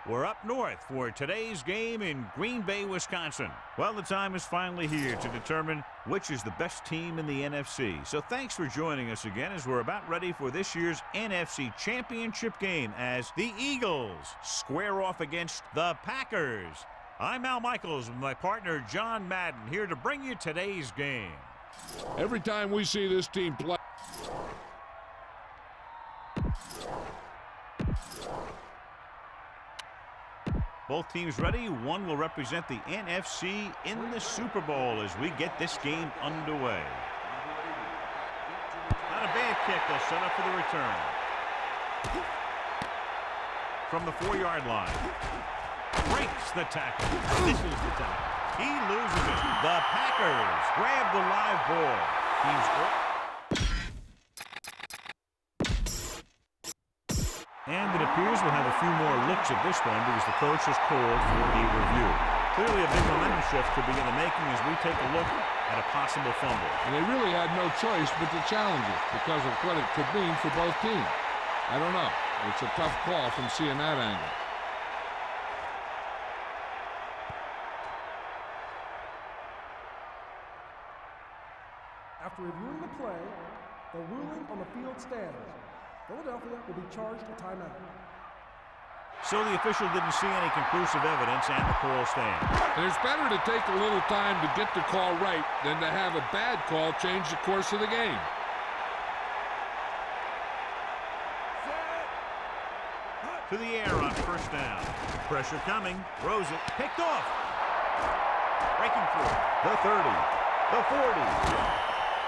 We're up north for today's game in Green Bay, Wisconsin. Well, the time is finally here to determine which is the best team in the NFC. So thanks for joining us again as we're about ready for this year's NFC Championship game as the Eagles square off against the Packers. I'm Al Michaels with my partner John Madden here to bring you today's game. Every time we see this team play, both teams ready. One will represent the NFC in the Super Bowl as we get this game underway. Not a bad kick. They'll set up for the return. From the 4-yard line. Breaks the tackle. Misses the tackle. He loses it. The Packers grab the live ball. And it appears we'll have a few more looks at this one because the coach has called for a review. Clearly a big momentum shift could be in the making as we take a look at a possible fumble. And they really had no choice but to challenge it because of what it could mean for both teams. I don't know. It's a tough call from seeing that angle. After reviewing the play, the ruling on the field stands. Philadelphia will be charged a timeout. So the official didn't see any conclusive evidence and the call stands. And it's better to take a little time to get the call right than to have a bad call change the course of the game. To the air on first down. Pressure coming. Throws it. Picked off. Breaking through. The 30. The 40.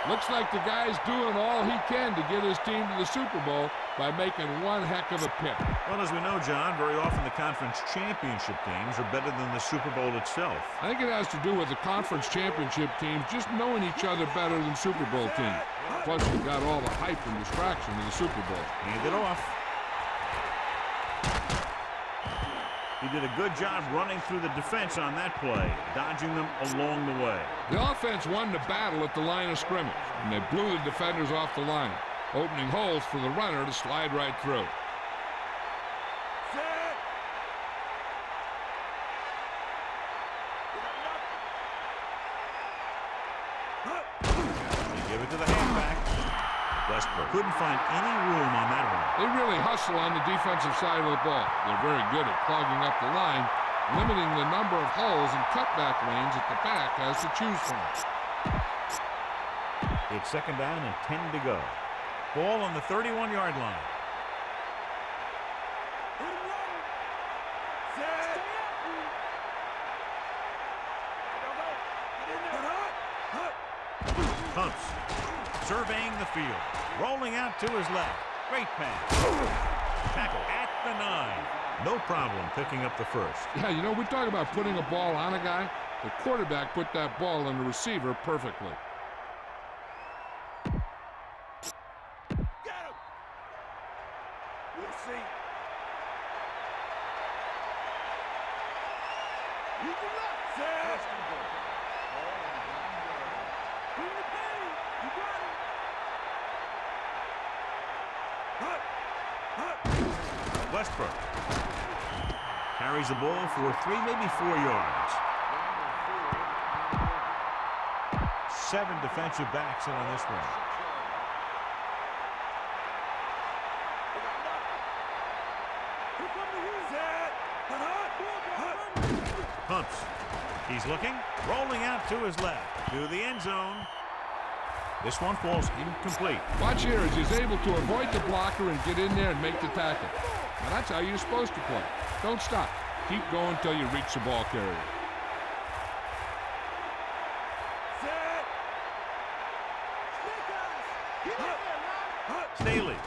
Looks like the guy's doing all he can to get his team to the Super Bowl by making one heck of a pick. Well, as we know, John, very often the conference championship games are better than the Super Bowl itself. I think it has to do with the conference championship teams just knowing each other better than Super Bowl teams. Plus, we got all the hype and distraction of the Super Bowl. Hand it off. He did a good job running through the defense on that play, dodging them along the way. The offense won the battle at the line of scrimmage, and they blew the defenders off the line, opening holes for the runner to slide right through. They give it to the halfback. Westbrook couldn't find any room on that one. They really hustle on the defensive side of the ball. They're very good at clogging up the line, limiting the number of holes and cutback lanes that the back has to choose from. It's second down and 10 to go. Ball on the 31-yard line. Pumps. Surveying the field. Rolling out to his left. Great pass. Tackle at the 9. No problem picking up the first. Yeah, you know, we talk about putting a ball on a guy. The quarterback put that ball on the receiver perfectly. Get him! We'll see. You can look, Sam! Bring the ball. You got it. Westbrook carries the ball for 3, maybe 4 yards. 7 defensive backs in on this one. Pumps. He's looking, rolling out to his left, to the end zone. This one falls incomplete. Watch here as he's able to avoid the blocker and get in there and make the tackle. Now that's how you're supposed to play. Don't stop. Keep going until you reach the ball carrier. Staley.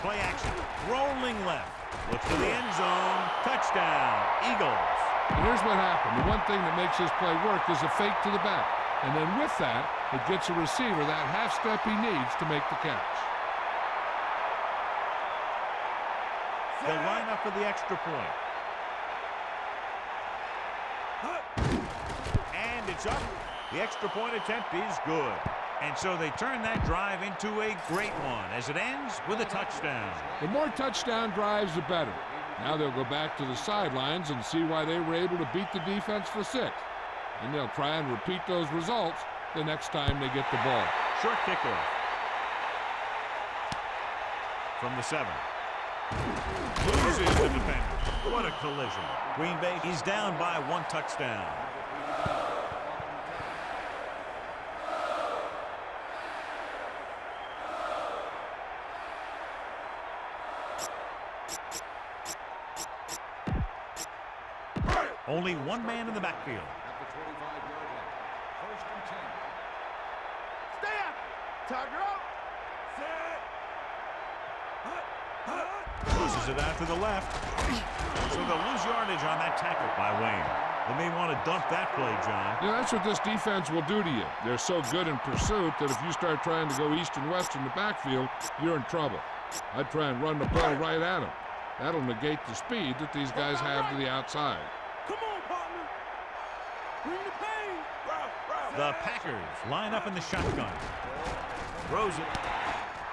Play action. Rolling left. Looks to the end zone. Touchdown. Eagles. And here's what happened. The one thing that makes this play work is a fake to the back. And then with that, it gets a receiver that half step he needs to make the catch. They'll line up for the extra point. And it's up. The extra point attempt is good. And so they turn that drive into a great one as it ends with a touchdown. The more touchdown drives, the better. Now they'll go back to the sidelines and see why they were able to beat the defense for 6. And they'll try and repeat those results the next time they get the ball. Short kickoff. From the 7. Loses the defender. What a collision. Green Bay is down by 1 touchdown. Only one man in the backfield. At the 25-yard line. First and 10. Stay up. Tiger up. Set. Loses it out to the left. So they'll lose yardage on that tackle by Wayne. They may want to dump that play, John. Yeah, that's what this defense will do to you. They're so good in pursuit that if you start trying to go east and west in the backfield, you're in trouble. I'd try and run the ball right at them. That'll negate the speed that these guys have to the outside. Come on, partner. Bring the pain. The Packers line up in the shotgun. Throws it.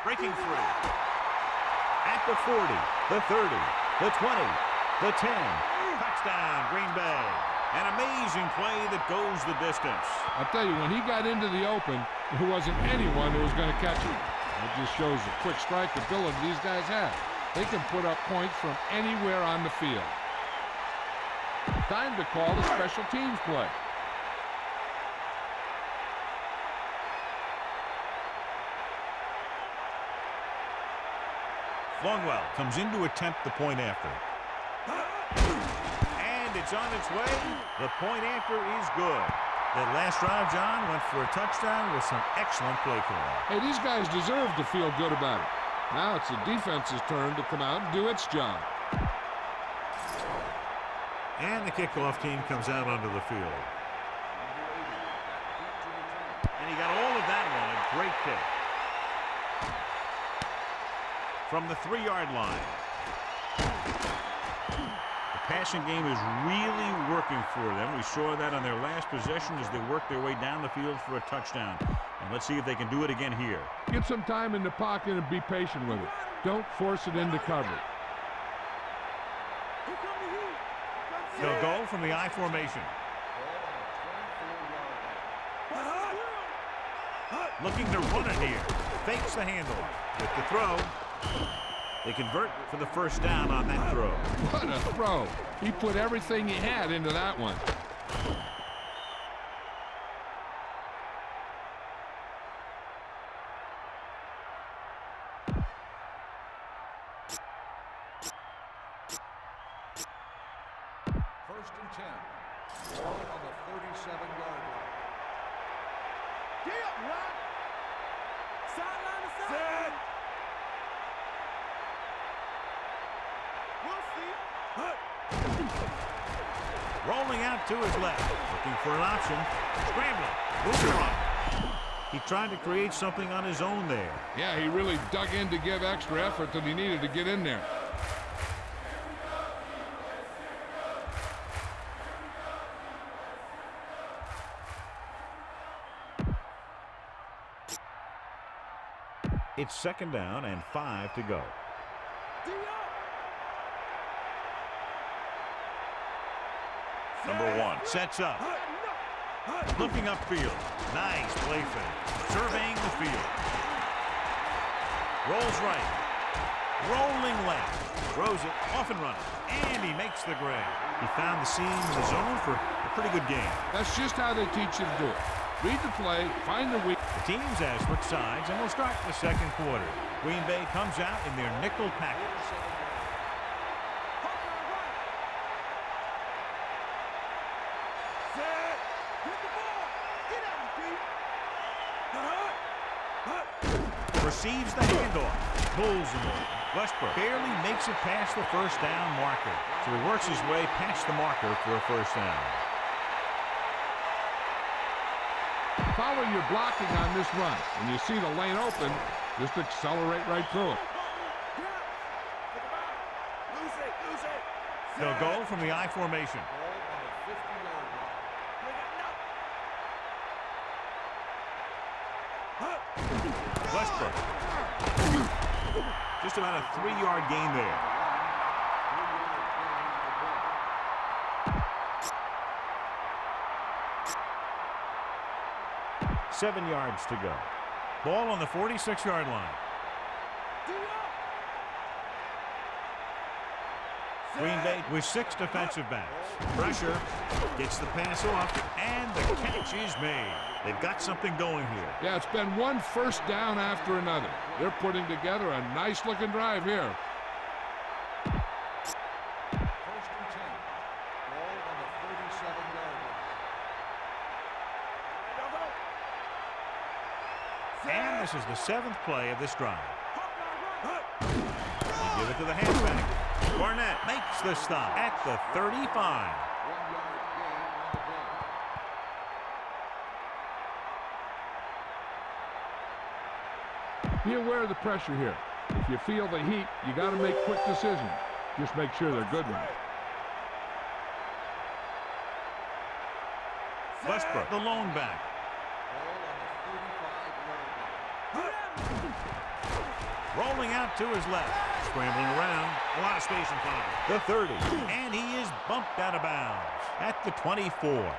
Breaking free. At the 40, the 30, the 20, the 10. Touchdown, Green Bay. An amazing play that goes the distance. I'll tell you, when he got into the open, there wasn't anyone who was going to catch him. It just shows the quick strike ability these guys have. They can put up points from anywhere on the field. Time to call the special teams play. Longwell comes in to attempt the point after. And it's on its way. The point after is good. That last drive, John, went for a touchdown with some excellent play calling. Hey, these guys deserve to feel good about it. Now it's the defense's turn to come out and do its job. And the kickoff team comes out onto the field. And he got all of that one. A great kick. From the 3-yard line. The passing game is really working for them. We saw that on their last possession as they worked their way down the field for a touchdown. And let's see if they can do it again here. Get some time in the pocket and be patient with it. Don't force it into coverage. Here come the heat. They'll go from the I formation. Looking to run it here. Fakes the handle. With the throw, they convert for the first down on that throw. What a throw. He put everything he had into that one. First and 10. Ball on the 37-yard line. Get up, Rock. Sideline to sideline. We'll see. Rolling out to his left. Looking for an option. Scrambling. Moving on. He tried to create something on his own there. Yeah, he really dug in to give extra effort that he needed to get in there. It's 2nd down and 5 to go. Number 1 sets up. Looking upfield. Nice play fake. Surveying the field. Rolls right. Rolling left. Throws it off and running. And he makes the grab. He found the seam in the zone for a pretty good game. That's just how they teach you to do it. Read the play, find the weak. The teams have switched sides and will start the 2nd quarter. Green Bay comes out in their nickel package. Receives the handoff. Pulls him in. Westbrook barely makes it past the first down marker. So he works his way past the marker for a first down. Follow your blocking on this run. When you see the lane open, just accelerate right through it. They'll go from the I formation. Ball on the 50-yard line. Westbrook. Just about a 3-yard gain there. 7 yards to go. Ball on the 46-yard line. Green Bay with 6 defensive backs. Pressure, gets the pass off, and the catch is made. They've got something going here. Yeah, it's been one first down after another. They're putting together a nice-looking drive here. First and 10. Ball on the 37-yard line. And this is the 7th play of this drive. They give it to the halfback. Barnett makes the stop at the 35. 1 yard gain on the play. Be aware of the pressure here. If you feel the heat, you got to make quick decisions. Just make sure they're good ones. Westbrook, the lone back. Ball on the 35-yard line. Rolling out to his left. Scrambling around. A lot of space in front of him. The 30. And he is bumped out of bounds at the 24.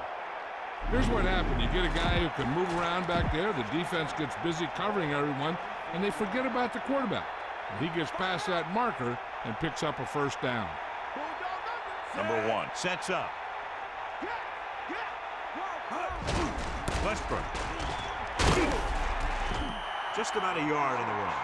Here's what happened. You get a guy who can move around back there. The defense gets busy covering everyone, and they forget about the quarterback. He gets past that marker and picks up a first down. Number 1 sets up. Westbrook. Just about a yard on the run.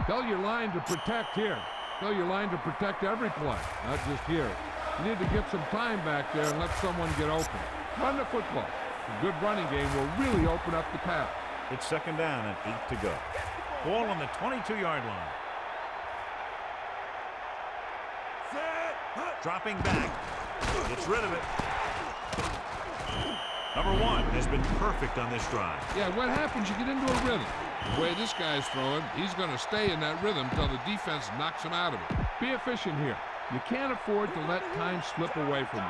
Tell your line to protect here. Tell your line to protect every play, not just here. You need to get some time back there and let someone get open. Run the football. A good running game will really open up the pass. It's 2nd down and 8 to go. Ball on the 22-yard line. Dropping back. Gets rid of it. Number 1 has been perfect on this drive. Yeah, what happens? You get into a rhythm. The way this guy's throwing, he's going to stay in that rhythm until the defense knocks him out of it. Be efficient here. You can't afford to let time slip away from you.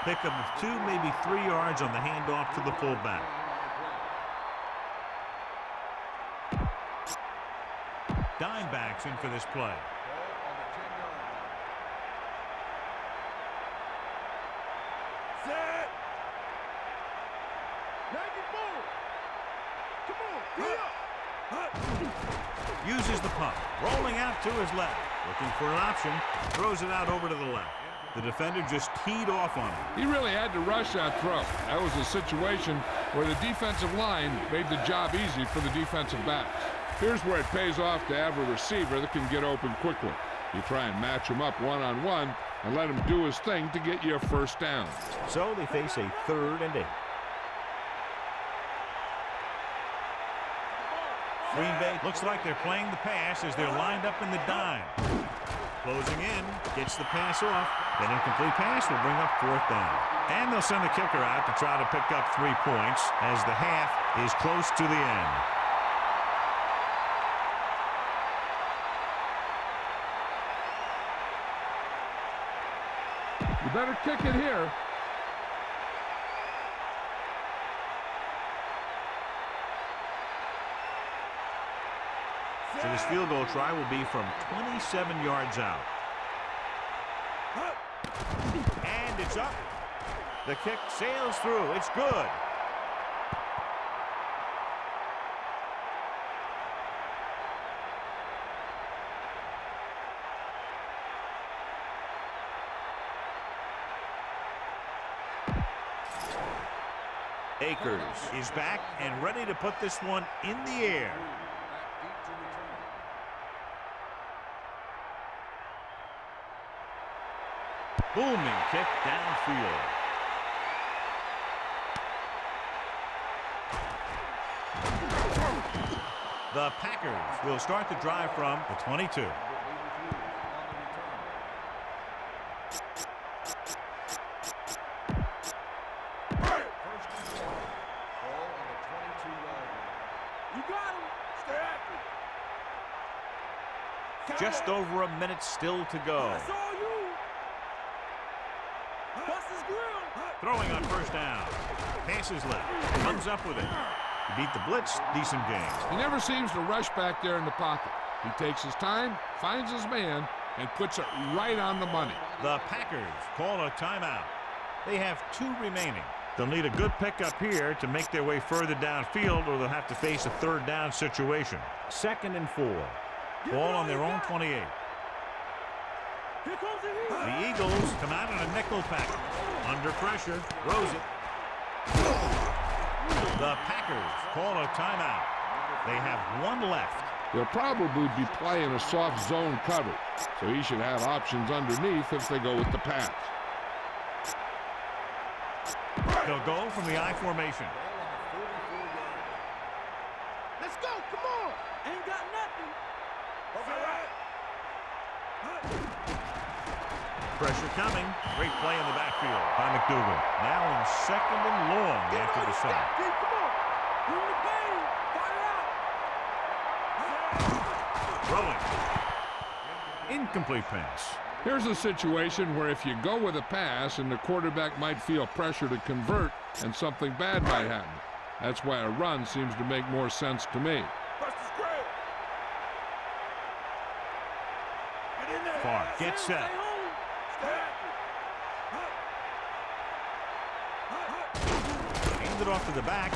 Pickup of 2, maybe 3 yards on the handoff to the fullback. Dime backs in for this play. Uses the pump, rolling out to his left, looking for an option, throws it out over to the left. The defender just teed off on him. He really had to rush that throw. That was a situation where the defensive line made the job easy for the defensive backs. Here's where it pays off to have a receiver that can get open quickly. You try and match him up one-on-one and let him do his thing to get you a first down. So they face a 3rd and 8. Green Bay looks like they're playing the pass as they're lined up in the dime. Closing in, gets the pass off. That incomplete pass will bring up 4th down. And they'll send the kicker out to try to pick up 3 points as the half is close to the end. You better kick it here. So this field goal try will be from 27 yards out. And it's up. The kick sails through. It's good. Akers is back and ready to put this one in the air. Booming kick downfield. The Packers will start the drive from the 22. Just over a minute still to go. Throwing on first down. Passes left. Comes up with it. He beat the blitz. Decent game. He never seems to rush back there in the pocket. He takes his time, finds his man, and puts it right on the money. The Packers call a timeout. They have 2 remaining. They'll need a good pickup here to make their way further downfield, or they'll have to face a 3rd down situation. 2nd and 4. Ball on their own 28. Here comes the heat. The Eagles come out in a nickel package. Under pressure, throws it. The Packers call a timeout. They have 1 left. They'll probably be playing a soft zone cover, so he should have options underneath if they go with the pass. They'll go from the I formation. Let's go. Come on. Ain't got nothing. Pressure coming. Great play in the backfield by McDougal. Now in 2nd and long after the sack. Come on. Bring the pain. Fire out. Throwing. Incomplete pass. Here's a situation where if you go with a pass and the quarterback might feel pressure to convert and something bad might happen. That's why a run seems to make more sense to me. Far. Get set. Hand it off to the back.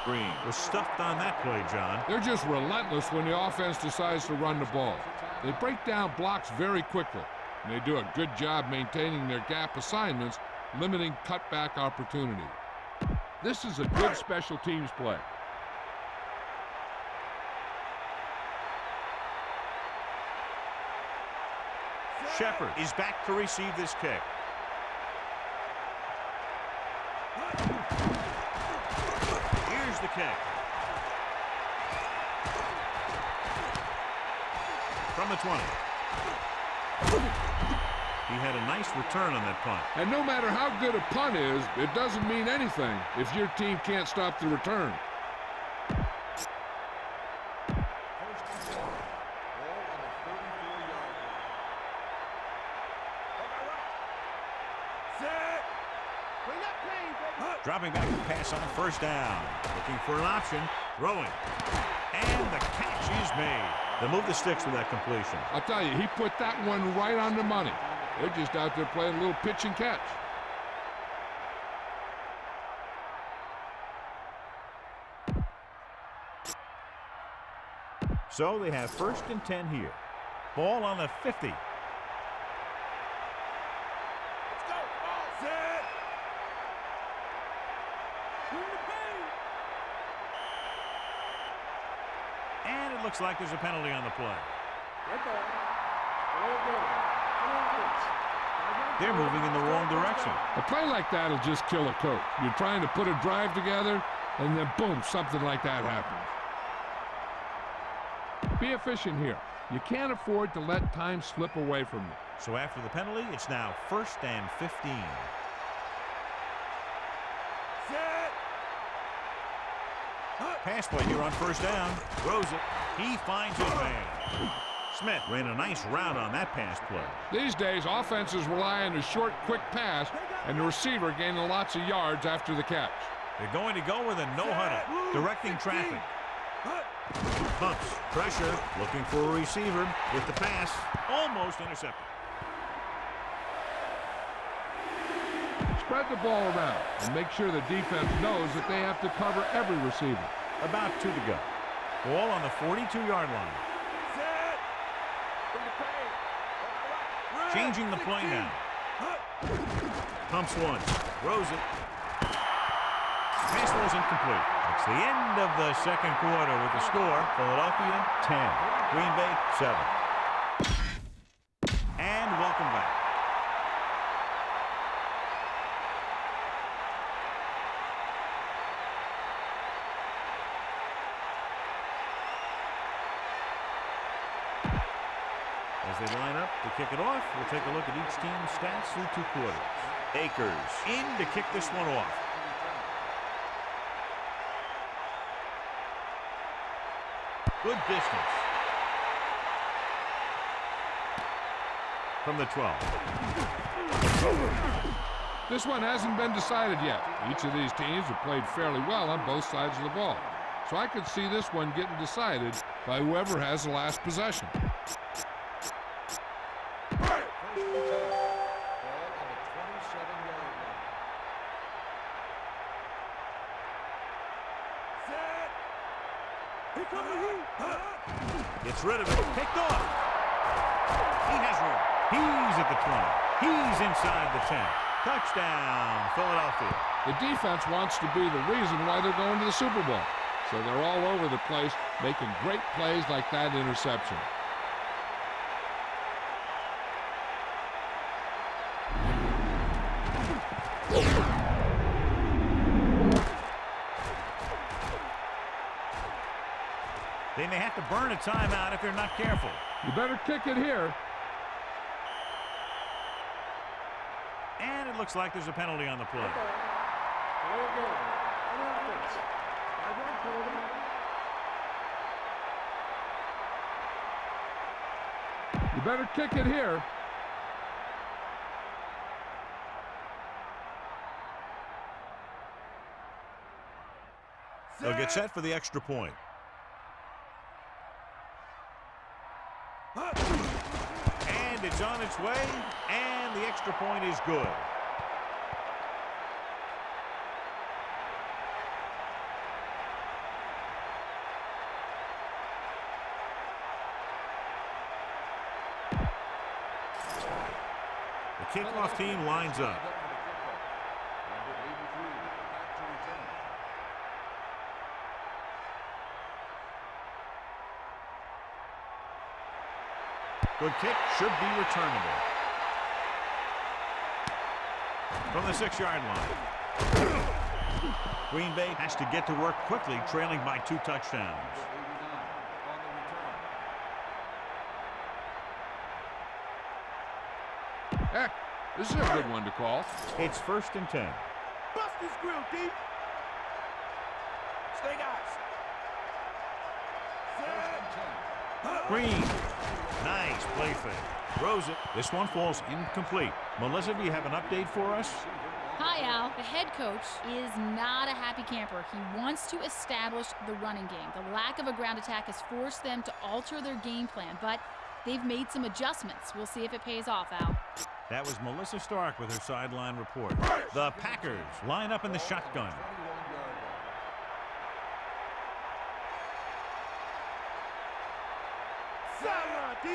Green was stuffed on that play, John. They're just relentless when the offense decides to run the ball. They break down blocks very quickly, and they do a good job maintaining their gap assignments, limiting cutback opportunity. This is a good special teams play. Shepard is back to receive this kick. Here's the kick. From the 20. He had a nice return on that punt. And no matter how good a punt is, it doesn't mean anything if your team can't stop the return. Dropping back to pass on 1st down. Looking for an option. Throwing. And the catch is made. They'll move the sticks with that completion. I'll tell you, he put that one right on the money. They're just out there playing a little pitch and catch. So they have 1st and 10 here. Ball on the 50. And it looks like there's a penalty on the play. They're moving in the wrong direction. A play like that will just kill a coach. You're trying to put a drive together, and then boom, something like that happens. Be efficient here. You can't afford to let time slip away from you. So after the penalty, it's now 1st and 15. Pass play here on 1st down. Throws it. He finds his man. Smith ran a nice route on that pass play. These days, offenses rely on a short, quick pass, and the receiver gaining lots of yards after the catch. They're going to go with a no-huddle, directing traffic. Pumps, pressure, looking for a receiver with the pass, almost intercepted. Spread the ball around and make sure the defense knows that they have to cover every receiver. About 2 to go. Ball on the 42-yard line. Changing the play now. Pumps once, throws it. Pass was incomplete. It's the end of the 2nd quarter with the score. Philadelphia 10, Green Bay 7. And welcome back. As they line up to kick it off, we'll take a look at each team's stats through 2 quarters. Akers in to kick this one off. Good distance. From the 12. This one hasn't been decided yet. Each of these teams have played fairly well on both sides of the ball. So I could see this one getting decided by whoever has the last possession. Gets rid of it. Picked off. He has room. He's at the 20. He's inside the 10. Touchdown, Philadelphia. The defense wants to be the reason why they're going to the Super Bowl. So they're all over the place, making great plays like that interception. They may have to burn a timeout if they're not careful. You better kick it here. And it looks like there's a penalty on the play. You better kick it here. They'll get set for the extra point. And it's on its way, and the extra point is good. The kickoff team lines up. Good kick, should be returnable. From the 6-yard line. Green Bay has to get to work quickly, trailing by 2 touchdowns. Heck, this is a good one to call. It's 1st and 10. Bust this grill, D. Stay guys. Green. Nice play fake. Throws it. This one falls incomplete. Melissa, do you have an update for us? Hi, Al. The head coach is not a happy camper. He wants to establish the running game. The lack of a ground attack has forced them to alter their game plan, but they've made some adjustments. We'll see if it pays off, Al. That was Melissa Stark with her sideline report. The Packers line up in the shotgun. Sideline, D.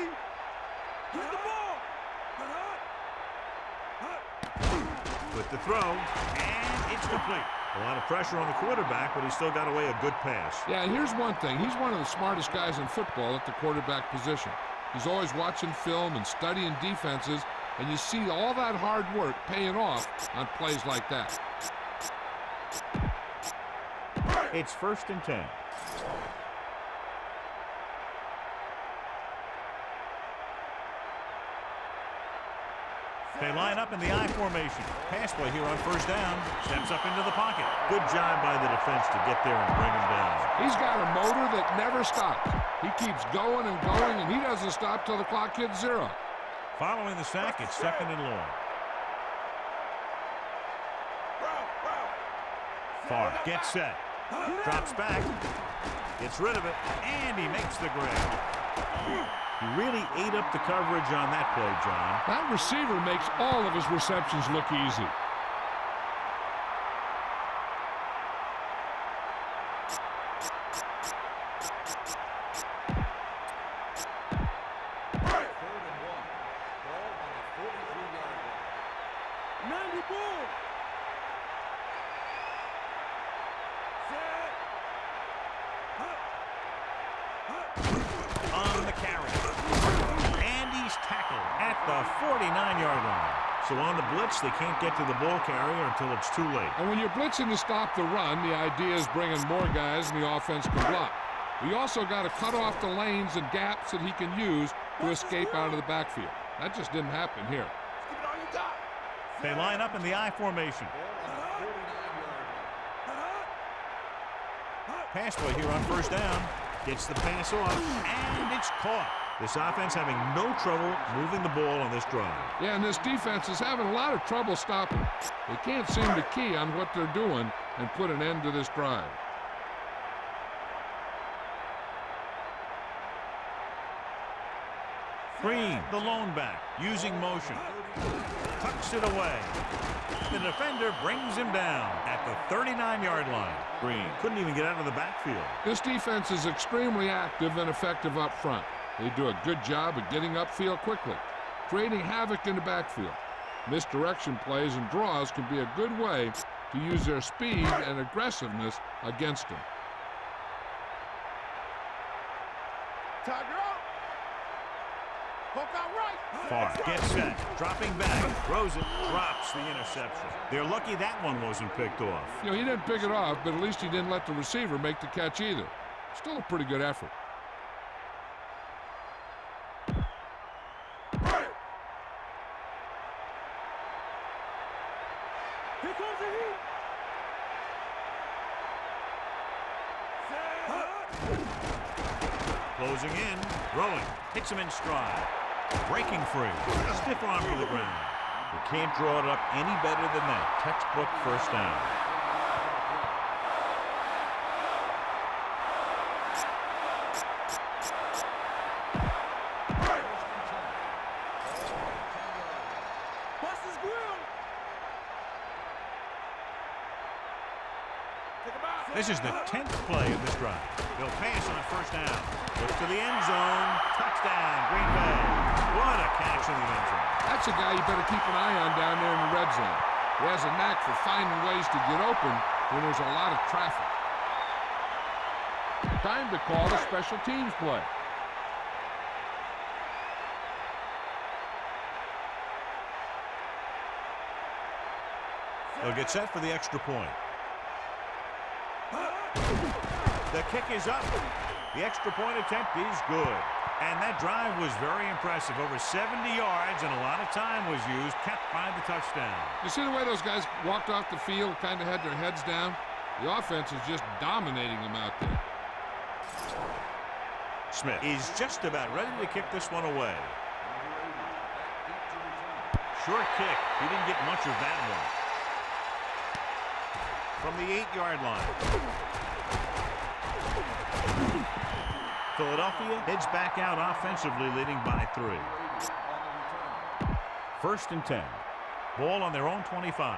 Get the ball. With the throw, and it's complete. A lot of pressure on the quarterback, but he still got away a good pass. Yeah, and here's one thing. He's one of the smartest guys in football at the quarterback position. He's always watching film and studying defenses, and you see all that hard work paying off on plays like that. It's 1st and 10. They line up in the I formation. Pass play here on 1st down. Steps up into the pocket. Good job by the defense to get there and bring him down. He's got a motor that never stops. He keeps going and going, and he doesn't stop till the clock hits 0. Following the sack, it's 2nd and long. Farr gets set. Drops back. Gets rid of it. And he makes the grab. He really ate up the coverage on that play, John. That receiver makes all of his receptions look easy. On the carry. And he's tackled at the 49-yard line. So on the blitz, they can't get to the ball carrier until it's too late. And when you're blitzing to stop the run, the idea is bringing more guys and the offense can block. We also got to cut off the lanes and gaps that he can use to escape out of the backfield. That just didn't happen here. They line up in the I formation. Pass play here on 1st down. Gets the pass off, and it's caught. This offense having no trouble moving the ball on this drive. Yeah, and this defense is having a lot of trouble stopping. They can't seem to key on what they're doing and put an end to this drive. Green, the lone back, using motion. Tucks it away. The defender brings him down at the 39-yard line. Green couldn't even get out of the backfield. This defense is extremely active and effective up front. They do a good job of getting upfield quickly, creating havoc in the backfield. Misdirection plays and draws can be a good way to use their speed and aggressiveness against them. Tiger out. Hook out right. Far, gets set, dropping back, throws it, drops the interception. They're lucky that one wasn't picked off. You know, he didn't pick it off, but at least he didn't let the receiver make the catch either. Still a pretty good effort. Here comes the heat. Closing in, throwing, hits him in stride. Breaking free, stiff arm to the ground. You can't draw it up any better than that. Textbook first down. Bust his grill. Take him out. This is the 10th play of this drive. They'll pass on first down. Looks to the end zone. Touchdown, Green Bay. What a catch in the end zone. That's a guy you better keep an eye on down there in the red zone. He has a knack for finding ways to get open when there's a lot of traffic. Time to call a special teams play. They'll get set for the extra point. The kick is up. The extra point attempt is good. And that drive was very impressive. Over 70 yards and a lot of time was used, kept by the touchdown. You see the way those guys walked off the field, kind of had their heads down? The offense is just dominating them out there. Smith is just about ready to kick this one away. Short kick. He didn't get much of that one. From the 8-yard line. Philadelphia heads back out offensively, leading by 3. First and 10. Ball on their own 25.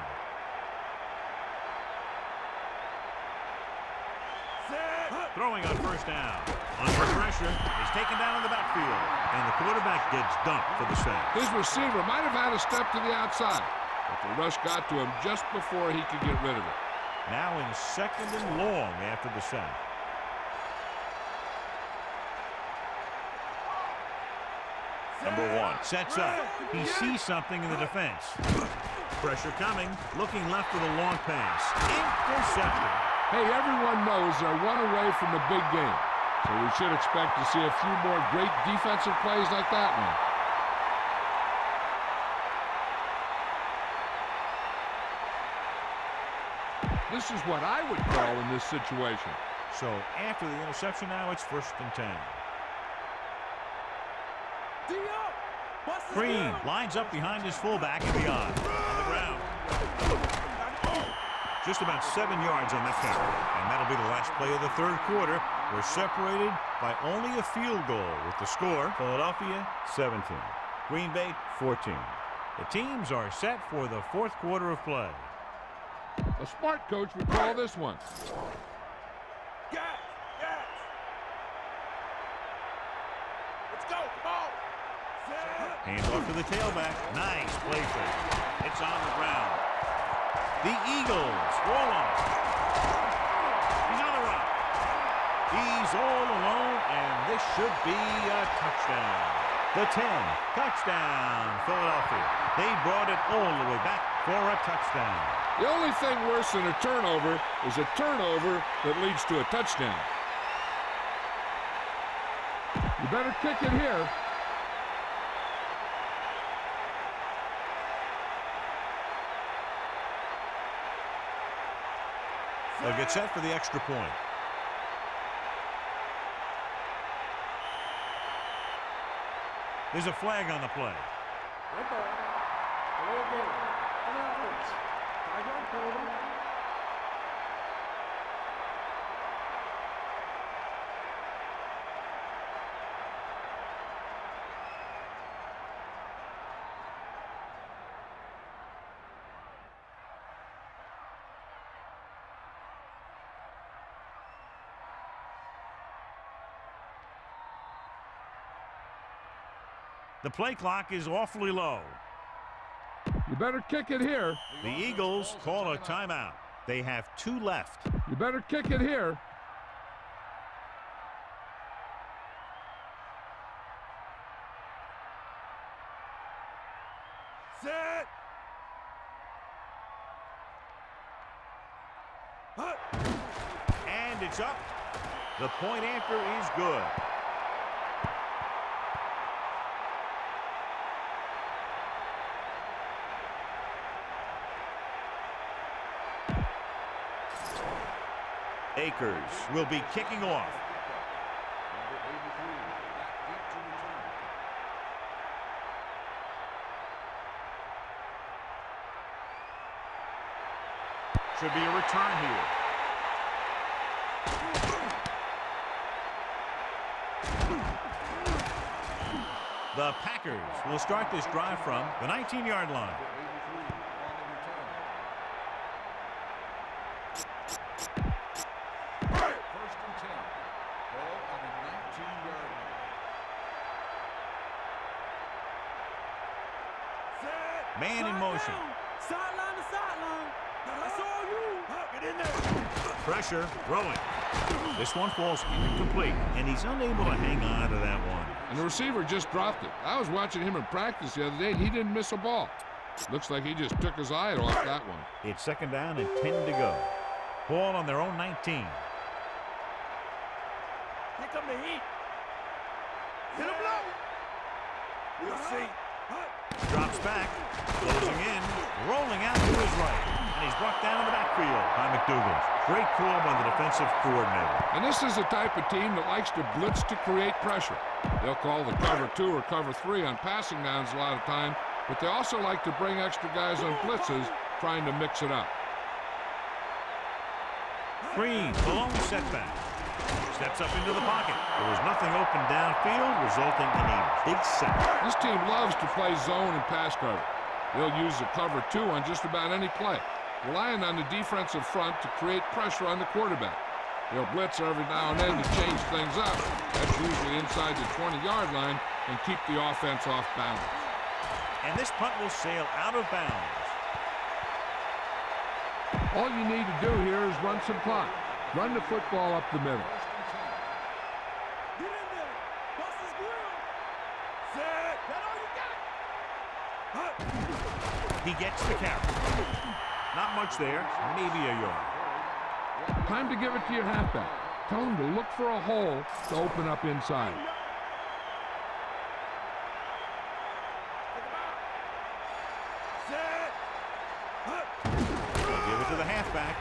Throwing on first down. Under pressure. He's taken down in the backfield. And the quarterback gets dumped for the sack. His receiver might have had a step to the outside, but the rush got to him just before he could get rid of it. Now in second and long after the sack. Number 1 sets up. He sees something in the defense. Pressure coming. Looking left with a long pass. Intercepted. Hey, everyone knows they're one away from the big game, so we should expect to see a few more great defensive plays like that one. This is what I would call in this situation. So after the interception now, it's first and 10. Green lines up behind his fullback and beyond. On the ground. Just about 7 yards on that carry. And that'll be the last play of the third quarter. We're separated by only a field goal with the score, Philadelphia 17, Green Bay 14. The teams are set for the fourth quarter of play. A smart coach would call this one. Gas! Gas! Let's go! Come on! Hands off to the tailback. Nice play fake. It's on the ground. The Eagles roll on it. He's on the run. He's all alone, and this should be a touchdown. The 10, touchdown, Philadelphia. They brought it all the way back for a touchdown. The only thing worse than a turnover is a turnover that leads to a touchdown. You better kick it here. They'll get set for the extra point. There's a flag on the play. Red ball. Delay of game. On the offense. 5-yard penalty. The play clock is awfully low. You better kick it here. The Eagles call a timeout. They have 2 left. You better kick it here. Set. Hut. And it's up. The point after is good. Akers will be kicking off. Number 83, back deep to return. Should be a return here. The Packers will start this drive from the 19-yard line. Number 83 on the return. First and 10. Ball on the 19-yard line. Set. Man in Side motion. down. Sideline to sideline. That's all you. Get in there. Pressure, throwing. This one falls incomplete, and he's unable to hang on to that one. And the receiver just dropped it. I was watching him in practice the other day, and he didn't miss a ball. Looks like he just took his eye off that one. It's 2nd down and 10 to go. Ball on their own 19. Here come the heat. Hit him low. We'll see. Drops back, closing in, rolling out to his right. And he's brought down in the backfield by McDougal. Great call by the defensive coordinator. And this is the type of team that likes to blitz to create pressure. They'll call the cover 2 or cover 3 on passing downs a lot of time, but they also like to bring extra guys on blitzes, trying to mix it up. Green, the long setback. Steps up into the pocket. There was nothing open downfield, resulting in a big sack. This team loves to play zone and pass cover. They'll use the cover 2 on just about any play, relying on the defensive front to create pressure on the quarterback. They'll blitz every now and then to change things up. That's usually inside the 20-yard line and keep the offense off balance. And this punt will sail out of bounds. All you need to do here is run some clock. Run the football up the middle. Get in there. Bust his grill. Set. That all you got? He gets the carry. Not much there, maybe a yard. Time to give it to your halfback. Tell him to look for a hole to open up inside. Set. They'll give it to the halfback.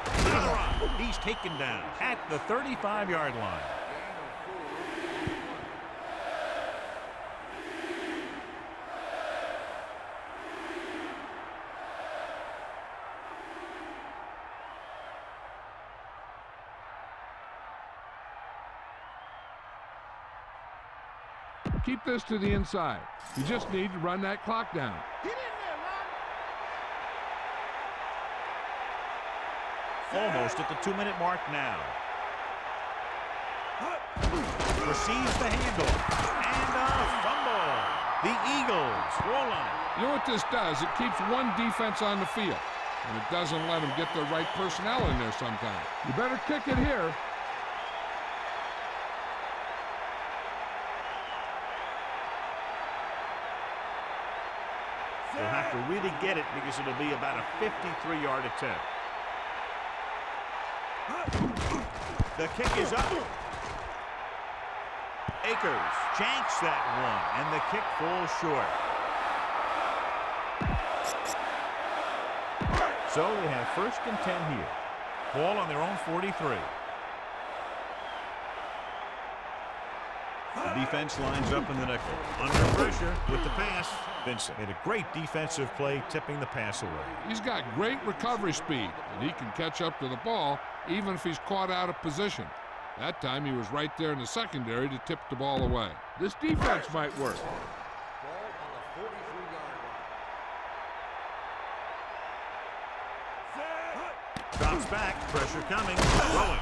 He's taken down at the 35-yard line. Keep this to the inside. You just need to run that clock down. Get in there, man. Almost at the 2-minute mark now. Receives the handoff. And a fumble. The Eagles roll on it. You know what this does? It keeps one defense on the field, and it doesn't let them get the right personnel in there sometimes. You better kick it here. They'll have to really get it because it'll be about a 53-yard attempt. The kick is up. Akers janks that one, and the kick falls short. So they have 1st and 10 here. Ball on their own 43. The defense lines up in the nickel. Under pressure with the pass. Vincent made a great defensive play, tipping the pass away. He's got great recovery speed, and he can catch up to the ball even if he's caught out of position. That time he was right there in the secondary to tip the ball away. This defense might work. Ball on the 43-yard line. Drops back, pressure coming, throwing.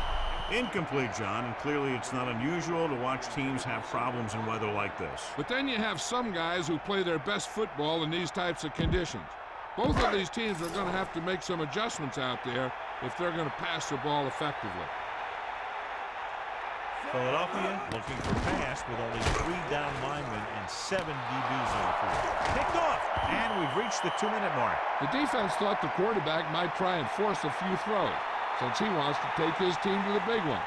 Incomplete, John, and clearly it's not unusual to watch teams have problems in weather like this. But then you have some guys who play their best football in these types of conditions. Both of these teams are going to have to make some adjustments out there if they're going to pass the ball effectively. Philadelphia looking for pass with only 3 down linemen and 7 DBs on the field. Picked off, and we've reached the 2-minute mark. The defense thought the quarterback might try and force a few throws since he wants to take his team to the big one.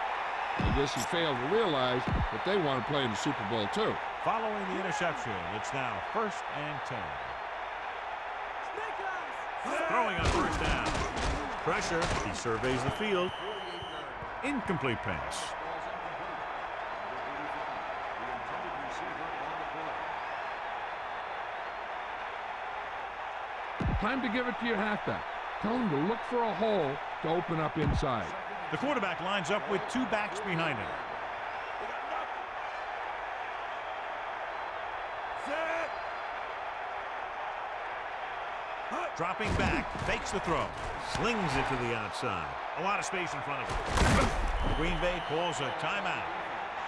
I guess he failed to realize that they want to play in the Super Bowl too. Following the interception, it's now 1st and 10. Throwing on 1st down. Pressure. He surveys the field. Incomplete pass. Time to give it to your halfback. Tell him to look for a hole to open up inside. The quarterback lines up with 2 backs behind him. Dropping back, fakes the throw, slings it to the outside. A lot of space in front of him. Green Bay calls a timeout.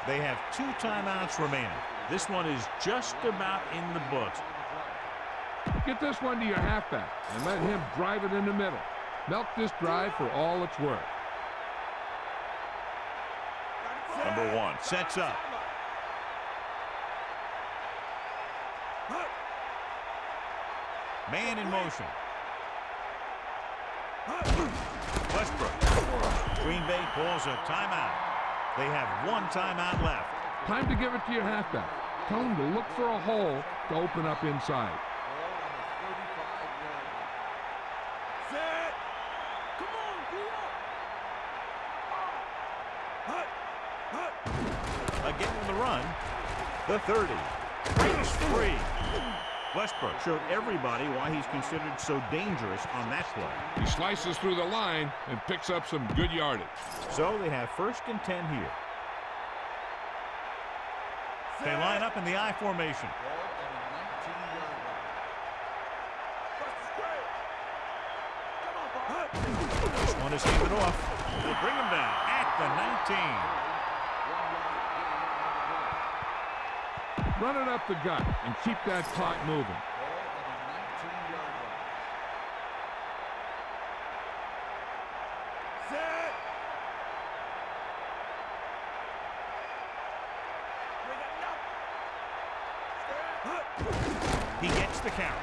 They have 2 timeouts remaining. This one is just about in the books. Get this one to your halfback and let him drive it in the middle. Milk this drive for all it's worth. Number 1 sets up. Man in motion. Westbrook. Green Bay calls a timeout. They have 1 timeout left. Time to give it to your halfback. Tell him to look for a hole to open up inside. Again in the run. The 30. Breaks free. Westbrook showed everybody why he's considered so dangerous on that play. He slices through the line and picks up some good yardage. So they have 1st and 10 here. They line up in the I formation. This one is handed off. They'll bring him down at the 19. Run it up the gut and keep that clock moving. He gets the count.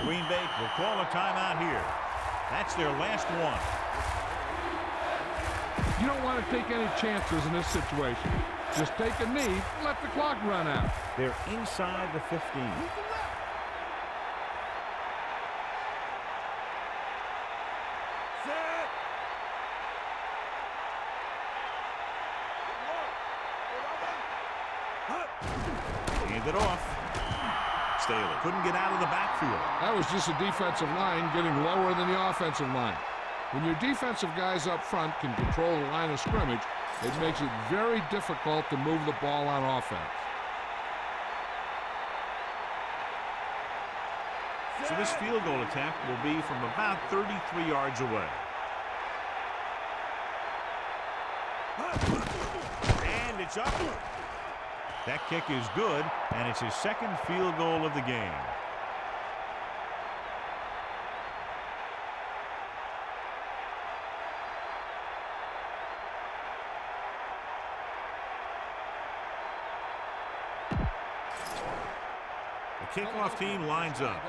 Green Bay will call a timeout here. That's their last one. You don't want to take any chances in this situation. Just take a knee and let the clock run out. They're inside the 15. Hand it off. Staley couldn't get out of the backfield. That was just a defensive line getting lower than the offensive line. When your defensive guys up front can control the line of scrimmage, it makes it very difficult to move the ball on offense. So this field goal attempt will be from about 33 yards away. And it's up. That kick is good, and it's his 2nd field goal of the game. The kickoff team lines up.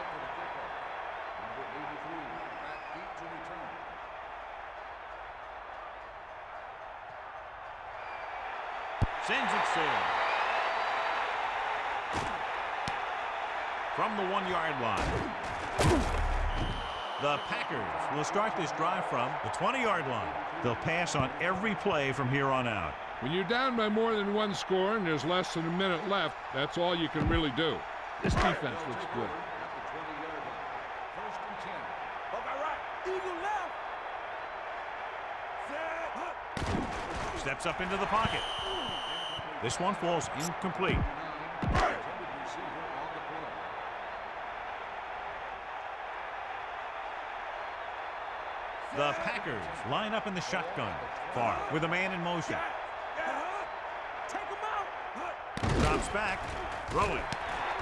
Sends it sail. From the 1-yard line. The Packers will start this drive from the 20-yard line. They'll pass on every play from here on out. When you're down by more than 1 score and there's less than a minute left, that's all you can really do. This defense looks good. Steps up into the pocket. This one falls incomplete. The Packers line up in the shotgun. Far with a man in motion. Take him out. Drops back. Throwing.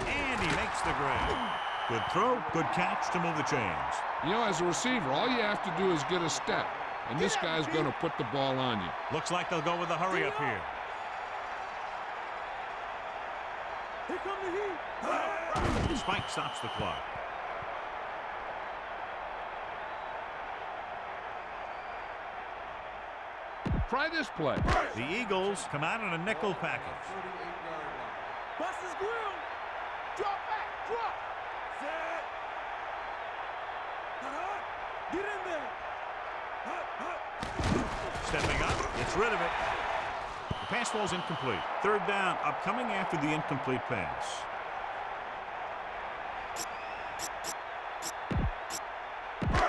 And he makes the grab. Good throw, good catch to move the chains. You know, as a receiver, all you have to do is get a step, and this guy's going to put the ball on you. Looks like they'll go with the hurry up here. Here come the heat. Spike stops the clock. Try this play. The Eagles come out in a nickel package. 38-yard line. Bust his grill. Drop back. Drop. Set. Get in there. Stepping up, gets rid of it. The pass ball's incomplete. Third down upcoming after the incomplete pass.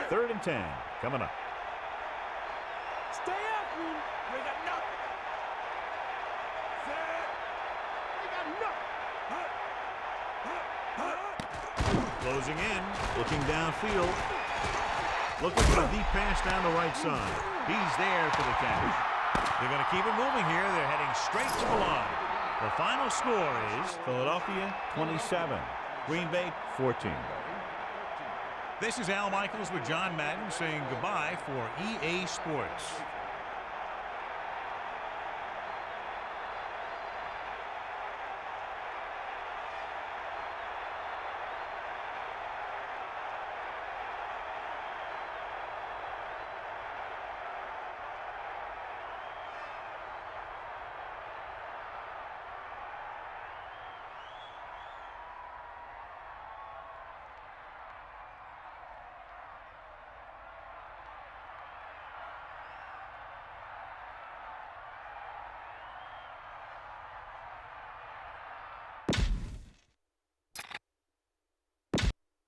Third and 10 coming up. Stay after him. You ain't got nothing. Set. You got nothing. Closing in, looking downfield. Looking for a deep pass down the right side. He's there for the catch. They're going to keep it moving here. They're heading straight to the line. The final score is Philadelphia 27, Green Bay 14. This is Al Michaels with John Madden saying goodbye for EA Sports.